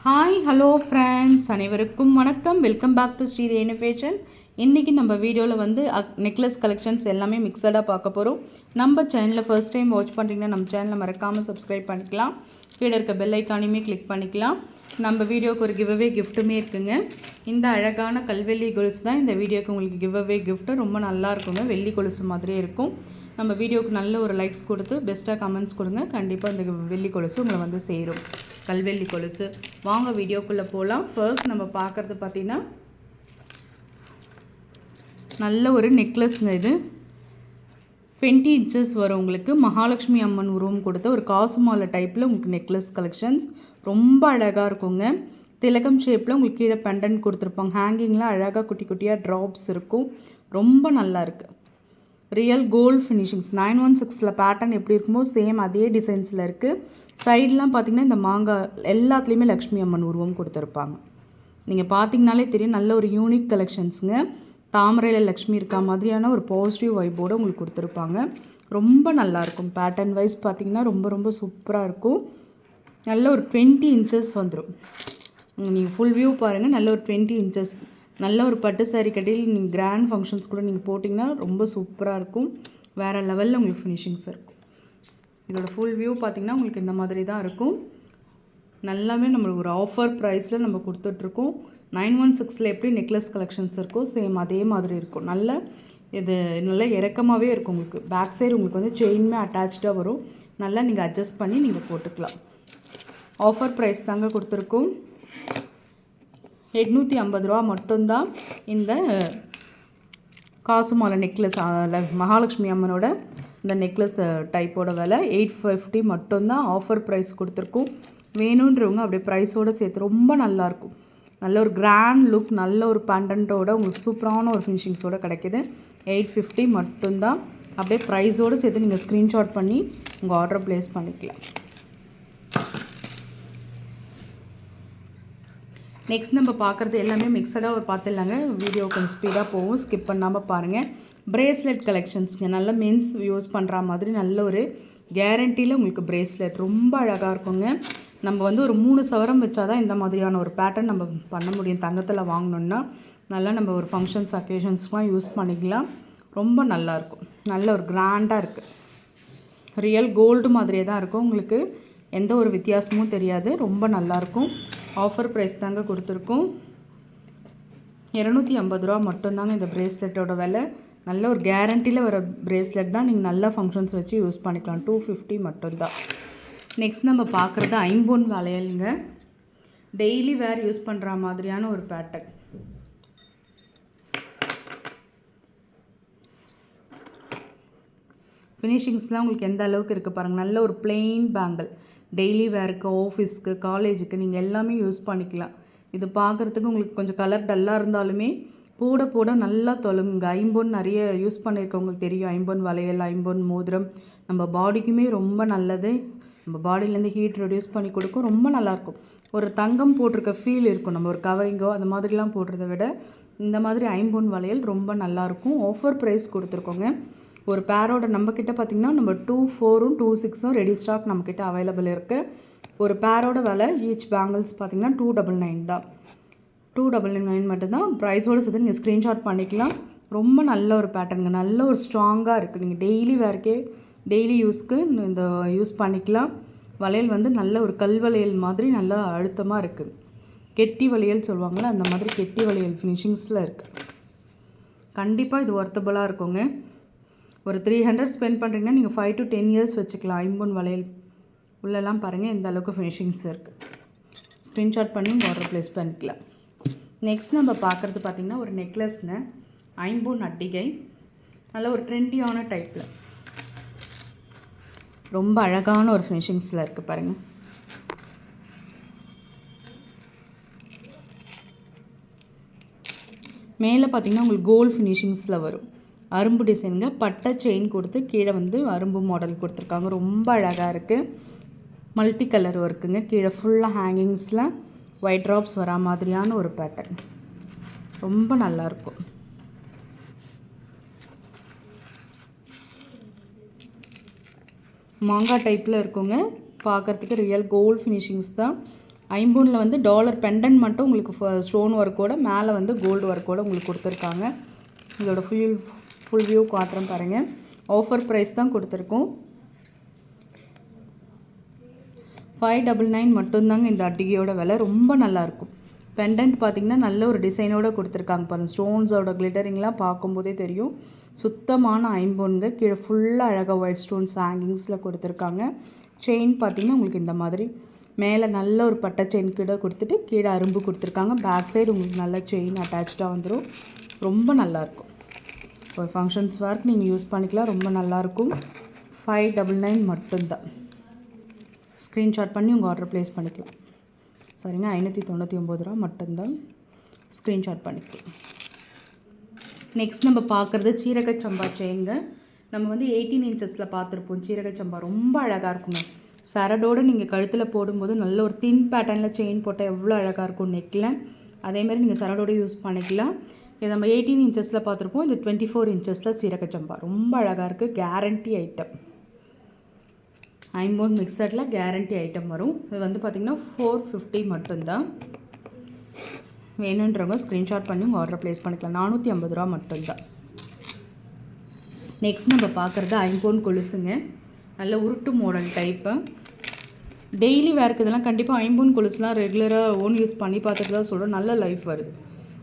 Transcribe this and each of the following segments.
Hi hello friends, அனைவருக்கும் வணக்கம். Welcome back to Sri Renu fashion. இன்றைக்கி நம்ம வீடியோவில் வந்து நெக்லஸ் கலெக்ஷன்ஸ் எல்லாமே மிக்சடாக பார்க்க போகிறோம். நம்ம சேனலில் ஃபர்ஸ்ட் டைம் வாட்ச் பண்ணுறீங்கன்னா நம்ம சேனலை மறக்காமல் சப்ஸ்கிரைப் பண்ணிக்கலாம். கீழே இருக்க பெல் ஐக்கானையுமே கிளிக் பண்ணிக்கலாம். நம்ம வீடியோவுக்கு ஒரு கிவ்அவே கிஃப்ட்டுமே இருக்குங்க. இந்த அழகான கல்வெள்ளி கொலுசு தான் இந்த வீடியோக்கு உங்களுக்கு கிவ்அவே கிஃப்ட்டு. ரொம்ப நல்லா இருக்குங்க, வெள்ளி கொலுசு மாதிரியே இருக்கும். நம்ம வீடியோவுக்கு நல்ல ஒரு லைக்ஸ் கொடுத்து பெஸ்ட்டாக கமெண்ட்ஸ் கொடுங்க. கண்டிப்பாக இந்த வெள்ளி கொலுசு உங்களை வந்து சேரும். கல்வெள்ளி கொலுசு. வாங்க வீடியோக்குள்ளே போகலாம். ஃபர்ஸ்ட் நம்ம பார்க்குறது பார்த்திங்கன்னா நல்ல ஒரு நெக்லஸ்ங்க. இது 20 இன்ச்சஸ் வரும். உங்களுக்கு மகாலட்சுமி அம்மன் உருவம் கொடுத்த ஒரு காசு மாலை டைப்பில் உங்களுக்கு நெக்லஸ் கலெக்ஷன்ஸ் ரொம்ப அழகாக இருக்குங்க. திலகம் ஷேப்பில் உங்களுக்கு கீழே பெண்டன்ட் கொடுத்துருப்பாங்க. ஹேங்கிங்கில் அழகாக குட்டி குட்டியாக ட்ராப்ஸ் இருக்கும். ரொம்ப நல்லா இருக்குது. ரியல் கோல்டு ஃபினிஷிங்ஸ் 916 பேட்டர்ன் எப்படி இருக்குமோ சேம் அதே டிசைன்ஸில் இருக்குது. சைட்லாம் பார்த்திங்கன்னா இந்த மாங்காய் எல்லாத்துலேயுமே லக்ஷ்மி அம்மன் உருவம் கொடுத்துருப்பாங்க. நீங்கள் பார்த்திங்கனாலே தெரியும், நல்ல ஒரு யூனிக் கலெக்ஷன்ஸுங்க. தாமரையில் லக்ஷ்மி இருக்கா மாதிரியான ஒரு பாசிட்டிவ் வைப்போடு உங்களுக்கு கொடுத்துருப்பாங்க. ரொம்ப நல்லாயிருக்கும். பேட்டர்ன் வைஸ் பார்த்திங்கன்னா ரொம்ப ரொம்ப சூப்பராக இருக்கும். நல்ல ஒரு 20 இன்ச்சஸ் வந்துடும். நீங்கள் ஃபுல் வியூ பாருங்கள். நல்ல ஒரு 20 இன்ச்சஸ் நல்ல ஒரு பட்டு சாரீ கட்டியில் நீங்கள் கிராண்ட் ஃபங்க்ஷன்ஸ் கூட நீங்கள் போட்டிங்கன்னா ரொம்ப சூப்பராக இருக்கும். வேறு லெவலில் உங்களுக்கு ஃபினிஷிங்ஸ் இருக்கும். இதோட ஃபுல் வியூ பார்த்திங்கன்னா உங்களுக்கு இந்த மாதிரி தான் இருக்கும். நல்லாவே நம்மளுக்கு ஒரு ஆஃபர் ப்ரைஸில் நம்ம கொடுத்துட்ருக்கோம். 916 எப்படி நெக்லஸ் கலெக்ஷன்ஸ் இருக்கும் சேம் அதே மாதிரி இருக்கும். இது நல்லா இறக்கமாகவே இருக்கும். உங்களுக்கு பேக் சைடு உங்களுக்கு வந்து செயின்மே அட்டாச்சாக வரும். நல்லா நீங்கள் அட்ஜஸ்ட் பண்ணி நீங்கள் போட்டுக்கலாம். ஆஃபர் ப்ரைஸ் தாங்க கொடுத்துருக்கோம். 850 ரூபா மட்டும்தான் இந்த காசு மாலை நெக்லஸ். மகாலட்சுமி அம்மனோட இந்த நெக்லஸ் டைப்போட விலை 850 மட்டும்தான் ஆஃபர் ப்ரைஸ் கொடுத்துருக்கோம். வேணுன்றவங்க அப்படியே ப்ரைஸோடு சேர்த்து ரொம்ப நல்லாயிருக்கும். நல்ல ஒரு கிராண்ட் லுக், நல்ல ஒரு பேண்டன்ட்டோட உங்களுக்கு சூப்பரான ஒரு ஃபினிஷிங்ஸோடு கிடைக்கிது. 850 மட்டும்தான். அப்படியே ப்ரைஸோடு சேர்த்து நீங்கள் ஸ்க்ரீன்ஷாட் பண்ணி உங்கள் ஆர்டரை ப்ளேஸ் பண்ணிக்கலாம். நெக்ஸ்ட் நம்ம பார்க்குறது எல்லாமே மிக்சடாக ஒரு பார்த்துடலாங்க. வீடியோ கொஞ்சம் ஸ்பீடாக போகும், ஸ்கிப் பண்ணாமல் பாருங்கள். பிரேஸ்லெட் கலெக்ஷன்ஸுங்க. நல்ல மென்ஸ் யூஸ் பண்ணுற மாதிரி நல்ல ஒரு கேரண்டியில் உங்களுக்கு பிரேஸ்லெட் ரொம்ப அழகாக இருக்குங்க. நம்ம வந்து ஒரு 3 சவரம் வச்சா தான் இந்த மாதிரியான ஒரு பேட்டர்ன் நம்ம பண்ண முடியும். தங்கத்தில் வாங்கினோன்னா நல்லா நம்ம ஒரு ஃபங்க்ஷன்ஸ் அக்கேஷன்ஸ்லாம் யூஸ் பண்ணிக்கலாம். ரொம்ப நல்லாயிருக்கும். நல்ல ஒரு கிராண்டாக இருக்குது. ரியல் கோல்டு மாதிரியே தான் இருக்கும். உங்களுக்கு எந்த ஒரு வித்தியாசமும் தெரியாது. ரொம்ப நல்லாயிருக்கும். ஆஃபர் ப்ரைஸ் தாங்க கொடுத்துருக்கோம். 250 ரூபா மட்டும்தாங்க இந்த பிரேஸ்லெட்டோட விலை. நல்ல ஒரு கேரண்டியில் வர பிரேஸ்லெட் தான். நீங்கள் நல்ல ஃபங்க்ஷன்ஸ் வச்சு யூஸ் பண்ணிக்கலாம். 250 மட்டும்தான். நெக்ஸ்ட் நம்ம பார்க்குறது ஐம்பொன் வளையலுங்க. டெய்லி வேர் யூஸ் பண்ணுற மாதிரியான ஒரு பேட்டர்ன். ஃபினிஷிங்ஸ்லாம் உங்களுக்கு எந்த அளவுக்கு இருக்குது பாருங்கள். நல்ல ஒரு பிளெயின் பேங்கிள். டெய்லி வேருக்கு, ஆஃபீஸ்க்கு, காலேஜுக்கு நீங்கள் எல்லாமே யூஸ் பண்ணிக்கலாம். இது பார்க்குறதுக்கு உங்களுக்கு கொஞ்சம் கலர் டல்லாக இருந்தாலுமே போட போட நல்லா தொலைங்குங்க. ஐம்பொன் நிறைய யூஸ் பண்ணியிருக்கவங்களுக்கு தெரியும். ஐம்பொன் வளையல், ஐம்பொன் மோதிரம் நம்ம பாடிக்குமே ரொம்ப நல்லது. நம்ம பாடியிலேருந்து ஹீட் ரெடியூஸ் பண்ணி கொடுக்கும். ரொம்ப நல்லாயிருக்கும். ஒரு தங்கம் போட்டிருக்க ஃபீல் இருக்கும். நம்ம ஒரு கவரிங்கோ அந்த மாதிரிலாம் போடுறத விட இந்த மாதிரி ஐம்பொன் வளையல் ரொம்ப நல்லாயிருக்கும். ஆஃபர் ப்ரைஸ் கொடுத்துருக்கோங்க. ஒரு பேரோட நம்மக்கிட்ட பார்த்திங்கன்னா நம்ம 24ம் 26ம் ரெடி ஸ்டாக் நம்மக்கிட்ட அவைலபிள் இருக்குது. ஒரு பேரோட விலை ஈச் பேங்கிள்ஸ் பார்த்திங்கன்னா 299 தான். 299 மட்டும்தான். ப்ரைஸோடு சேர்த்து நீங்கள் ஸ்க்ரீன்ஷாட் பண்ணிக்கலாம். ரொம்ப நல்ல ஒரு பேட்டர்னுங்க. நல்ல ஒரு ஸ்ட்ராங்காக இருக்குது. நீங்கள் டெய்லி வேர்க்கே டெய்லி யூஸ்க்கு இந்த யூஸ் பண்ணிக்கலாம். வளையல் வந்து நல்ல ஒரு கல் வளையல் மாதிரி நல்லா அழுத்தமாக இருக்குது. கெட்டி வளையல் சொல்லுவாங்களே அந்த மாதிரி கெட்டி வளையல் ஃபினிஷிங்ஸில் இருக்குது. கண்டிப்பாக இது ஒர்த்தபுளாக இருக்குங்க. ஒரு 300 ஸ்பெண்ட் பண்ணுறீங்கன்னா நீங்கள் 5 to 10 இயர்ஸ் வச்சுக்கலாம். ஐம்பொன் வளையல் உள்ளெல்லாம் பாருங்கள் எந்த அளவுக்கு ஃபினிஷிங்ஸ் இருக்குது. ஸ்க்ரீன்ஷாட் பண்ணி ஆர்டர் ப்ளேஸ் பண்ணிக்கலாம். நெக்ஸ்ட் நம்ம பார்க்குறது பார்த்திங்கன்னா ஒரு நெக்லஸ்ங்க. ஐம்பொன் அட்டிகை. நல்ல ஒரு ட்ரெண்டியான டைப்பில் ரொம்ப அழகான ஒரு ஃபினிஷிங்ஸில் இருக்குது பாருங்கள். மேலே பார்த்திங்கன்னா உங்களுக்கு கோல்டு ஃபினிஷிங்ஸில் வரும். அரும்பு டிசைனுங்க. பட்டை செயின் கொடுத்து கீழே வந்து அரும்பு மாடல் கொடுத்துருக்காங்க. ரொம்ப அழகாக இருக்குது. மல்டி கலர் ஒர்க்குங்க. கீழே ஃபுல்லாக ஹேங்கிங்ஸில் ஒயிட் ட்ராப்ஸ் வரா மாதிரியான ஒரு பேட்டர்ன். ரொம்ப நல்லாயிருக்கும். மாங்காய் டைப்பில் இருக்குங்க. பார்க்குறதுக்கு ரியல் கோல்டு ஃபினிஷிங்ஸ் தான். ஐம்பூனில் வந்து டாலர் பெண்டன்ட் மட்டும் உங்களுக்கு ஸ்டோன் ஒர்க்கோட மேலே வந்து கோல்டு ஒர்க்கோட உங்களுக்கு கொடுத்துருக்காங்க. இதோட ஃபுல் வியூ காட்டுறேன் பாருங்கள். ஆஃபர் ப்ரைஸ் தான் கொடுத்துருக்கோம். 599 மட்டும்தாங்க இந்த அட்டிகையோட விலை. ரொம்ப நல்லாயிருக்கும். பெண்டன்ட் பார்த்திங்கன்னா நல்ல ஒரு டிசைனோடு கொடுத்துருக்காங்க பாருங்கள். ஸ்டோன்ஸோட கிளிட்டரிங்லாம் பார்க்கும்போதே தெரியும். சுத்தமான ஐம்பொன்ங்க. கீழே ஃபுல்லாக அழகாக ஒயிட் ஸ்டோன்ஸ் ஹேங்கிங்ஸில் கொடுத்துருக்காங்க. செயின் பார்த்திங்கன்னா உங்களுக்கு இந்த மாதிரி மேலே நல்ல ஒரு பட்டை செயின் கீழே கொடுத்துட்டு கீழே அரும்பு கொடுத்துருக்காங்க. பேக் சைடு உங்களுக்கு நல்ல செயின் அட்டாச்சாக வந்துடும். ரொம்ப நல்லாயிருக்கும். ஒரு ஃபங்க்ஷன்ஸ் வேர்க்கு நீங்கள் யூஸ் பண்ணிக்கலாம். ரொம்ப நல்லாயிருக்கும். 599 மட்டும்தான். ஸ்க்ரீன்ஷாட் பண்ணி உங்கள் ஆர்டர் ப்ளேஸ் பண்ணிக்கலாம். சரிங்க, 599 ரூபா மட்டும்தான். ஸ்க்ரீன்ஷாட் பண்ணிக்கலாம். நெக்ஸ்ட் நம்ம பார்க்குறது சீரக சம்பா செயின்ங்க. நம்ம வந்து 18 இன்ச்சஸில் பார்த்துருப்போம். சீரக சம்பா ரொம்ப அழகாக இருக்குங்க. சரடோடு நீங்கள் கழுத்தில் போடும்போது நல்ல ஒரு தின் பேட்டர்னில் செயின் போட்டால் எவ்வளோ அழகாக இருக்கும் நெக்கில். அதேமாதிரி நீங்கள் சரடோடு யூஸ் பண்ணிக்கலாம். இது நம்ம 18 இன்ச்சஸில் பார்த்துருப்போம். இது 24 இன்ச்சஸில் சீரக சம்பா ரொம்ப அழகாக இருக்குது. Guarantee item. ஐம்பொன் மிக்சரில் கேரண்டி ஐட்டம் வரும். இது வந்து பார்த்திங்கன்னா 450 மட்டும்தான். வேணுன்றவங்க ஸ்க்ரீன்ஷாட் பண்ணி உங்கள் ஆர்டர் ப்ளேஸ் பண்ணிக்கலாம். 450 ரூபா மட்டும்தான். நெக்ஸ்ட் நம்ம பார்க்குறது ஐம்பொன் கொலுசுங்க. நல்ல உருட்டு மாடல் டைப்பு. டெய்லி வேர்க்கு இதெல்லாம் கண்டிப்பாக ஐம்பொன் கொலுசுலாம் ரெகுலராக ஓன் யூஸ் பண்ணி பார்த்துட்டு தான் சொல்கிறோம். நல்ல லைஃப் வருது.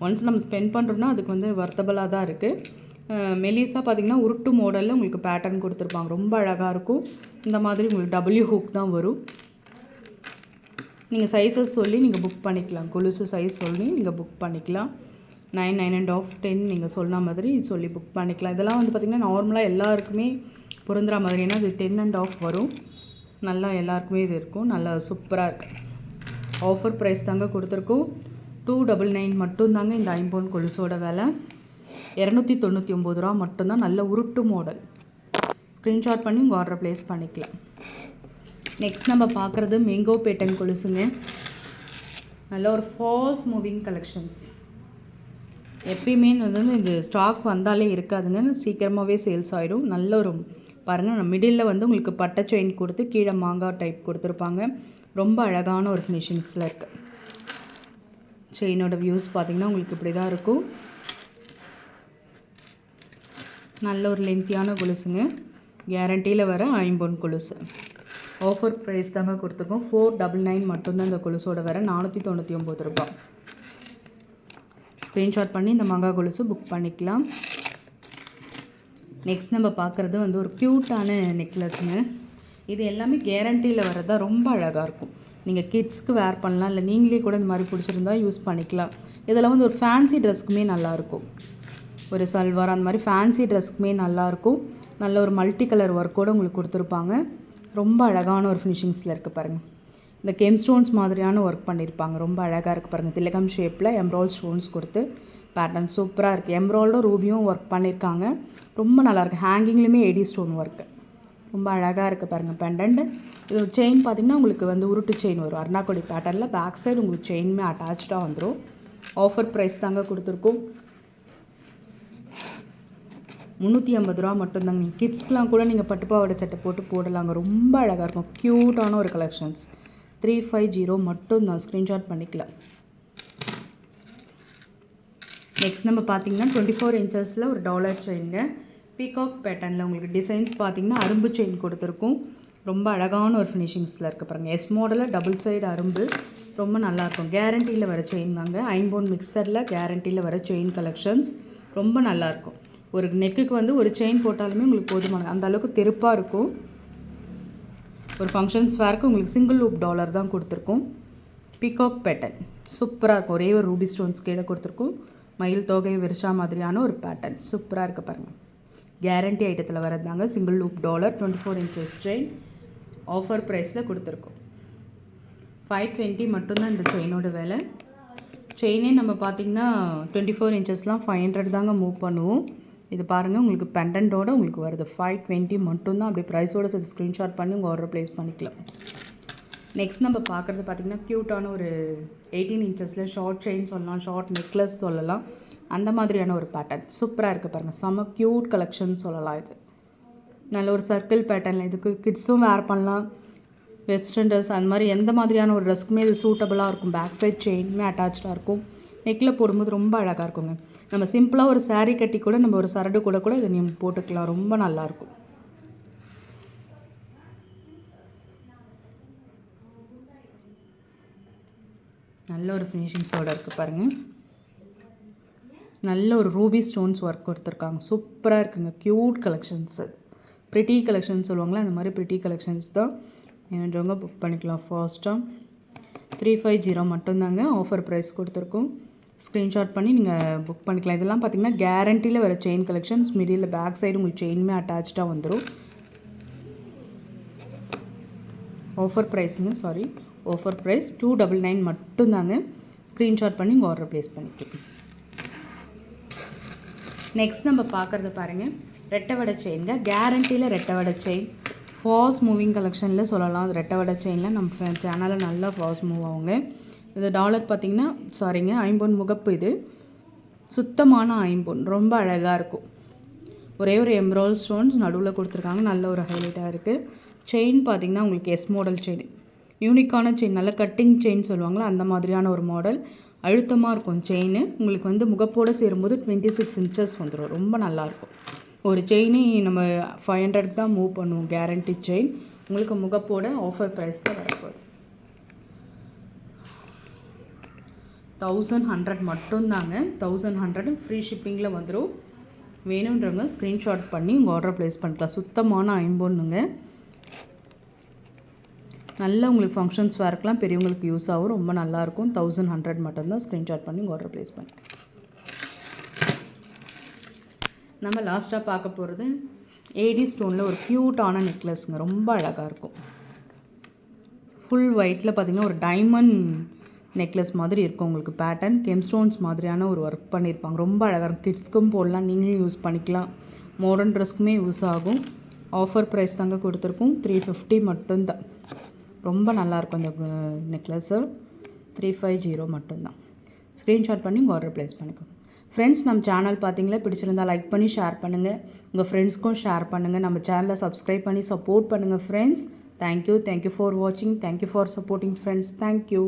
ஒன்ஸ் நம்ம ஸ்பெண்ட் பண்ணுறோம்னா அதுக்கு வந்து வர்த்தபலாக தான் இருக்குது. மெலிஸாக பார்த்திங்கன்னா உருட்டு மாடலில் உங்களுக்கு பேட்டர்ன் கொடுத்துருப்பாங்க. ரொம்ப அழகாக இருக்கும். இந்த மாதிரி உங்களுக்கு டபிள்யூ ஹூக் தான் வரும். நீங்கள் சைஸஸ் சொல்லி நீங்கள் புக் பண்ணிக்கலாம். கொலுசு சைஸ் சொல்லி நீங்கள் புக் பண்ணிக்கலாம். 9, 9.5, 10 நீங்கள் சொன்ன மாதிரி சொல்லி புக் பண்ணிக்கலாம். இதெல்லாம் வந்து பார்த்திங்கன்னா நார்மலாக எல்லாருக்குமே பொருந்துற மாதிரி. ஏன்னா இது 10.5 வரும். நல்லா எல்லாருக்குமே இது இருக்கும். நல்லா சூப்பராக இருக்குது. ஆஃபர் ப்ரைஸ் தாங்க கொடுத்துருக்கோம். 299 மட்டும்தாங்க இந்த ஐம்பொன் கொலுசோட விலை. 299 ரூபா மட்டும்தான். நல்ல உருட்டு மாடல். ஸ்க்ரீன்ஷாட் பண்ணி உங்கள் ஆர்டர் ப்ளேஸ் பண்ணிக்கலாம். நெக்ஸ்ட் நம்ம பார்க்குறது மேங்கோ பேட்டன் கொலுசுங்க. நல்ல ஒரு ஃபாஸ்ட் மூவிங் கலெக்ஷன்ஸ். எப்பயுமே வந்து இது ஸ்டாக் வந்தாலே இருக்காதுங்க. சீக்கிரமாகவே சேல்ஸ் ஆகிடும். நல்ல ஒரு பாருங்கள், மிடில் வந்து உங்களுக்கு பட்டை செயின் கொடுத்து கீழே மாங்காய் டைப் கொடுத்துருப்பாங்க. ரொம்ப அழகான ஒரு ஃபினிஷிங்ஸில் இருக்குது. செயினோட வியூஸ் பார்த்திங்கன்னா உங்களுக்கு இப்படி தான் இருக்கும். நல்ல ஒரு லென்த்தியான கொலுசுங்க. கேரண்டியில் வர ஐம்பொன் கொலுசு. ஆஃபர் ப்ரைஸ் தாங்க கொடுத்துருக்கோம். 499 மட்டும்தான் இந்த கொலுசோட வர. 499 ரூபா. ஸ்க்ரீன்ஷாட் பண்ணி இந்த மங்கா கொலுசு புக் பண்ணிக்கலாம். நெக்ஸ்ட் நம்ம பார்க்குறது வந்து ஒரு க்யூட்டான நெக்லஸுங்க. இது எல்லாமே கேரண்டியில் வரதா. ரொம்ப அழகாக இருக்கும். நீங்கள் கிட்ஸ்க்கு வேர் பண்ணலாம். இல்லை நீங்களே கூட இந்த மாதிரி பிடிச்சிருந்தா யூஸ் பண்ணிக்கலாம். இதில் வந்து ஒரு ஃபேன்சி ட்ரெஸ்க்குமே நல்லாயிருக்கும். ஒரு சல்வார் அந்த மாதிரி ஃபேன்சி ட்ரெஸ்க்குமே நல்லாயிருக்கும். நல்ல ஒரு மல்டி கலர் ஒர்க்கோடு உங்களுக்கு கொடுத்துருப்பாங்க. ரொம்ப அழகான ஒரு ஃபினிஷிங்ஸில் இருக்குது பாருங்கள். இந்த கெம் ஸ்டோன்ஸ் மாதிரியான ஒர்க் பண்ணியிருப்பாங்க. ரொம்ப அழகாக இருக்குது பாருங்கள். திலகம் ஷேப்பில் எம்ராய்ட் ஸ்டோன்ஸ் கொடுத்து பேட்டர்ன் சூப்பராக இருக்குது. எம்ராய்டும் ரூபியும் ஒர்க் பண்ணியிருக்காங்க. ரொம்ப நல்லாயிருக்கு. ஹேங்கிங்லேயுமே ஏடி ஸ்டோன் ஒர்க்கு ரொம்ப அழகாக இருக்குது பாருங்கள். பெண்டன்ட் இது செயின் பார்த்திங்கன்னா உங்களுக்கு வந்து உருட்டு செயின் வரும். அர்ணாக்கொடி பேட்டர்னில் பேக் சைடு உங்களுக்கு செயினுமே அட்டாச்சாக வந்துடும். ஆஃபர் ப்ரைஸ் தாங்க கொடுத்துருக்கோம். 350 ரூபா மட்டும்தாங்க. கிட்ஸ்க்கெலாம் கூட நீங்கள் பட்டுப்பாவாடை சட்டை போட்டு போடலாங்க. ரொம்ப அழகாக இருக்கும். க்யூட்டான ஒரு கலெக்ஷன்ஸ். 350 மட்டும்தான். ஸ்க்ரீன்ஷாட் பண்ணிக்கலாம். நெக்ஸ்ட் நம்ம பார்த்திங்கன்னா 24 இன்ச்சஸில் ஒரு டாலர் செயினுங்க. பீகாக் பேட்டர்னில் உங்களுக்கு டிசைன்ஸ் பார்த்திங்கன்னா அரும்பு செயின் கொடுத்துருக்கும். ரொம்ப அழகான ஒரு ஃபினிஷிங்ஸில் இருக்குது பாருங்கள். எஸ் மாடலில் டபுள் சைடு அரும்பு ரொம்ப நல்லாயிருக்கும். கேரண்டியில் வர செயின் தாங்க. ஐம்பொன் மிக்சரில் கேரண்டியில் வர செயின் கலெக்ஷன்ஸ் ரொம்ப நல்லாயிருக்கும். ஒரு நெக்குக்கு வந்து ஒரு செயின் போட்டாலுமே உங்களுக்கு போதுமான அந்த அளவுக்கு தெருப்பாக இருக்கும். ஒரு ஃபங்க்ஷன்ஸ் வேர்க்கு உங்களுக்கு சிங்கிள் லூப் டாலர் தான் கொடுத்துருக்கோம். பீகாக் பேட்டர்ன் சூப்பராக இருக்கும். ஒரே ஒரு ரூபி ஸ்டோன்ஸ் கீழே கொடுத்துருக்கோம். மயில் தொகை விரிச்சா மாதிரியான ஒரு பேட்டர்ன் சூப்பராக இருக்குது பாருங்கள். கேரண்டி ஐட்டத்தில் வரதாங்க. Single loop dollar 24 inches chain. Offer ப்ரைஸில் கொடுத்துருக்கோம். 520 மட்டும்தான் இந்த செயினோட விலை. செயினே நம்ம பார்த்திங்கன்னா 24 இன்ச்சஸ்லாம் 500 தாங்க மூவ் பண்ணுவோம். இது பாருங்கள் உங்களுக்கு பெண்டன்ட்டோடு உங்களுக்கு வருது. 520 மட்டும்தான். அப்படியே ப்ரைஸோடு சேர்த்து ஸ்க்ரீன்ஷாட் பண்ணி உங்கள் ஆர்டர் ப்ளேஸ் பண்ணிக்கலாம். நெக்ஸ்ட் நம்ம பார்க்குறது பார்த்திங்கன்னா க்யூட்டான ஒரு 18 இன்ச்சஸில் ஷார்ட் செயின் சொல்லலாம், ஷார்ட் நெக்லஸ் சொல்லலாம். அந்த மாதிரியான ஒரு பேட்டர்ன் சூப்பராக இருக்குது பாருங்கள். செம்ம க்யூட் கலெக்ஷன் சொல்லலாம். இது நல்ல ஒரு சர்க்கிள் பேட்டர்னில் இதுக்கு கிட்ஸும் வேர் பண்ணலாம். வெஸ்டர்ன் ட்ரெஸ் அந்த மாதிரி எந்த மாதிரியான ஒரு ட்ரெஸ்க்குமே இது சூட்டபுளாக இருக்கும். பேக் சைட் செயினுமே அட்டாச்சாக இருக்கும். நெக்கில் போடும்போது ரொம்ப அழகாக இருக்குங்க. நம்ம சிம்பிளாக ஒரு saree கட்டி கூட நம்ம ஒரு சரடு கூட இதை நீங்கள் போட்டுக்கலாம். ரொம்ப நல்லாயிருக்கும். நல்ல ஒரு ஃபினிஷிங்ஸோடு இருக்குது பாருங்கள். நல்ல ஒரு ரூபி ஸ்டோன்ஸ் ஒர்க் கொடுத்துருக்காங்க. சூப்பராக இருக்குங்க. Cute collections. ப்ரிட்டி கலெக்ஷன் சொல்லுவாங்களே அந்த மாதிரி ப்ரிட்டி கலெக்ஷன்ஸ் தான். வேணுன்றவங்க புக் பண்ணிக்கலாம். ஃபாஸ்ட்டாக 350 மட்டும்தாங்க ஆஃபர் ப்ரைஸ் கொடுத்துருக்கோம். ஸ்க்ரீன்ஷாட் பண்ணி நீங்கள் புக் பண்ணிக்கலாம். இதெல்லாம் பார்த்திங்கன்னா கேரண்டியில் வர chain collections. Middle back side உங்களுக்கு செயினுமே அட்டாச்சாக வந்துடும். ஆஃபர் ப்ரைஸுங்க, சாரி, ஆஃபர் ப்ரைஸ் 299 மட்டும்தாங்க. ஸ்க்ரீன்ஷாட் பண்ணி உங்கள் ஆர்டர் ப்ளேஸ் பண்ணிக்கலாம். நெக்ஸ்ட் நம்ம பார்க்குறது பாருங்கள், ரெட்டை வடை செயின்ங்க. கேரண்டியில் ரெட்டை வடை செயின் ஃபாஸ்ட் மூவிங் கலெக்ஷனில் சொல்லலாம். அது ரெட்டை வடை செயினில் நம்ம சேனலில் நல்லா ஃபாஸ்ட் மூவ் ஆகுங்க. இது டாலர் பார்த்திங்கன்னா சாரிங்க, ஐம்பொன் முகப்பு. இது சுத்தமான ஐம்பொன், ரொம்ப அழகாக இருக்கும். ஒரே ஒரு எம்ரால் ஸ்டோன்ஸ் நடுவில் கொடுத்துருக்காங்க. நல்ல ஒரு ஹைலைட்டாக இருக்குது. செயின் பார்த்திங்கன்னா உங்களுக்கு எஸ் மாடல் செயின், யூனிக்கான செயின், நல்ல கட்டிங் செயின் சொல்லுவாங்களா அந்த மாதிரியான ஒரு மாடல். அழுத்தமாக இருக்கும் செயின். உங்களுக்கு முகப்போடு சேரும்போது 26 இன்ச்சஸ் வந்துடும். ரொம்ப நல்லாயிருக்கும். ஒரு செயினே நம்ம 500 தான் மூவ் பண்ணுவோம். கேரண்டி செயின் உங்களுக்கு முகப்போட ஆஃபர் ப்ரைஸில் வரப்போகுது. 1100 மட்டும்தாங்க. 1100 ஃப்ரீ ஷிப்பிங்கில் வந்துடும். வேணுன்றவங்க ஸ்க்ரீன்ஷாட் பண்ணி உங்கள் ஆர்டர் ப்ளேஸ் பண்ணிக்கலாம். சுத்தமான ஐம்பொன்னுங்க. நல்லா உங்களுக்கு ஃபங்க்ஷன்ஸ் வேர்க்கெலாம் பெரியவங்களுக்கு யூஸ் ஆகும். ரொம்ப நல்லாயிருக்கும். 1100 மட்டும்தான். ஸ்க்ரீன்ஷாட் பண்ணி உங்கள் ஆர்டர் ப்ளேஸ் பண்ணிக்கலாம். நம்ம லாஸ்ட்டாக பார்க்க போகிறது ஏடி ஸ்டோனில் ஒரு க்யூட்டான நெக்லஸ்ங்க. ரொம்ப அழகாக இருக்கும். ஃபுல் ஒயிட்டில் பார்த்திங்கன்னா ஒரு டைமண்ட் நெக்லஸ் மாதிரி இருக்கும். உங்களுக்கு பேட்டர்ன் கெம் ஸ்டோன்ஸ் மாதிரியான ஒரு ஒர்க் பண்ணியிருப்பாங்க. ரொம்ப அழகாக இருக்கும். கிட்ஸ்க்கும் போடலாம், நீங்களும் யூஸ் பண்ணிக்கலாம். மாடர்ன் ட்ரெஸ்க்குமே யூஸ் ஆகும். ஆஃபர் ப்ரைஸ் தாங்க கொடுத்துருக்கோம். 350 மட்டும்தான். ரொம்ப நல்லாயிருக்கும் இந்த நெக்லஸ்ஸு. 350 மட்டும்தான். ஸ்க்ரீன்ஷாட் பண்ணி உங்கள் ஆர்டர் ப்ளேஸ் பண்ணிக்கோங்க. ஃப்ரெண்ட்ஸ், நம்ம சேனல் பார்த்தீங்களா, பிடிச்சிருந்தா லைக் பண்ணி ஷேர் பண்ணுங்கள். உங்கள் ஃப்ரெண்ட்ஸ்க்கும் ஷேர் பண்ணுங்கள். நம்ம சேனலை சப்ஸ்கிரைப் பண்ணி சப்போர்ட் பண்ணுங்கள் ஃப்ரெண்ட்ஸ். தேங்க்யூ ஃபார் வாட்சிங். Thank you for supporting friends. Thank you.